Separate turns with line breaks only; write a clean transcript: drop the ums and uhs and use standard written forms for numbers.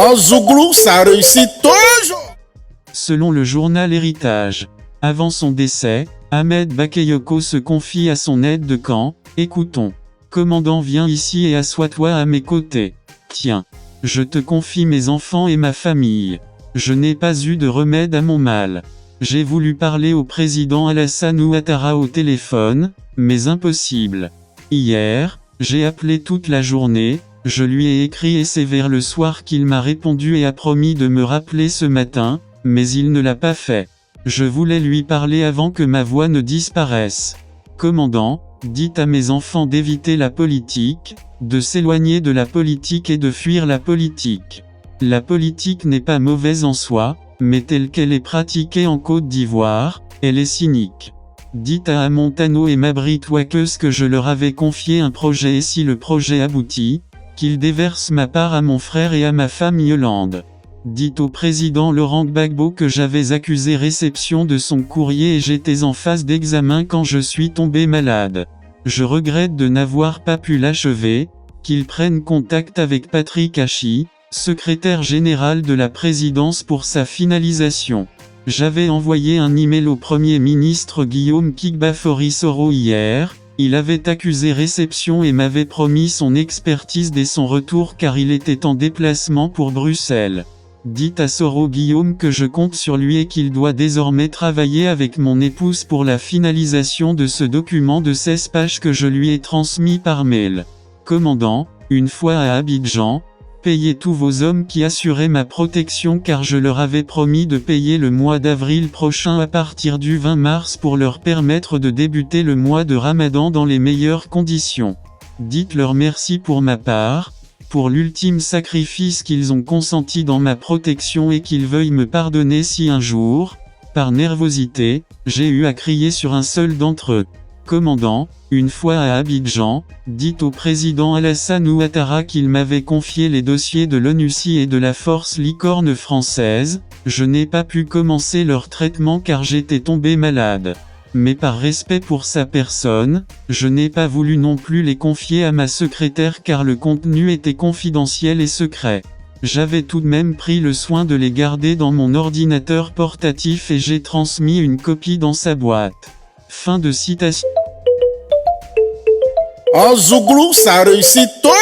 En Zouglou, ça réussit toujours.
Selon le journal Héritage, avant son décès, Ahmed Bakayoko se confie à son aide de camp. Écoutons. Commandant, viens ici et assois-toi à mes côtés. Tiens, je te confie mes enfants et ma famille. Je n'ai pas eu de remède à mon mal. J'ai voulu parler au président Alassane Ouattara au téléphone, mais impossible. Hier, j'ai appelé toute la journée, je lui ai écrit et c'est vers le soir qu'il m'a répondu et a promis de me rappeler ce matin, mais il ne l'a pas fait. Je voulais lui parler avant que ma voix ne disparaisse. Commandant, dites à mes enfants d'éviter la politique, de s'éloigner de la politique et de fuir la politique. La politique n'est pas mauvaise en soi, mais telle qu'elle est pratiquée en Côte d'Ivoire, elle est cynique. Dites à Amontano et Mabrit Wakeus que je leur avais confié un projet et si le projet aboutit, qu'ils déversent ma part à mon frère et à ma femme Yolande. Dites au président Laurent Gbagbo que j'avais accusé réception de son courrier et j'étais en phase d'examen quand je suis tombé malade. Je regrette de n'avoir pas pu l'achever, qu'il prenne contact avec Patrick Hachi, secrétaire général de la présidence pour sa finalisation. J'avais envoyé un email au Premier ministre Guillaume Kigbafori Soro hier, il avait accusé réception et m'avait promis son expertise dès son retour car il était en déplacement pour Bruxelles. Dites à Soro Guillaume que je compte sur lui et qu'il doit désormais travailler avec mon épouse pour la finalisation de ce document de 16 pages que je lui ai transmis par mail. Commandant, une fois à Abidjan, payez tous vos hommes qui assuraient ma protection car je leur avais promis de payer le mois d'avril prochain à partir du 20 mars pour leur permettre de débuter le mois de Ramadan dans les meilleures conditions. Dites-leur merci pour ma part, pour l'ultime sacrifice qu'ils ont consenti dans ma protection et qu'ils veuillent me pardonner si un jour, par nervosité, j'ai eu à crier sur un seul d'entre eux. Commandant, une fois à Abidjan, dites au président Alassane Ouattara qu'il m'avait confié les dossiers de l'ONUCI et de la force licorne française, je n'ai pas pu commencer leur traitement car j'étais tombé malade. Mais par respect pour sa personne, je n'ai pas voulu non plus les confier à ma secrétaire car le contenu était confidentiel et secret. J'avais tout de même pris le soin de les garder dans mon ordinateur portatif et j'ai transmis une copie dans sa boîte. Fin de citation.
En Zouglou, ça réussit toujours.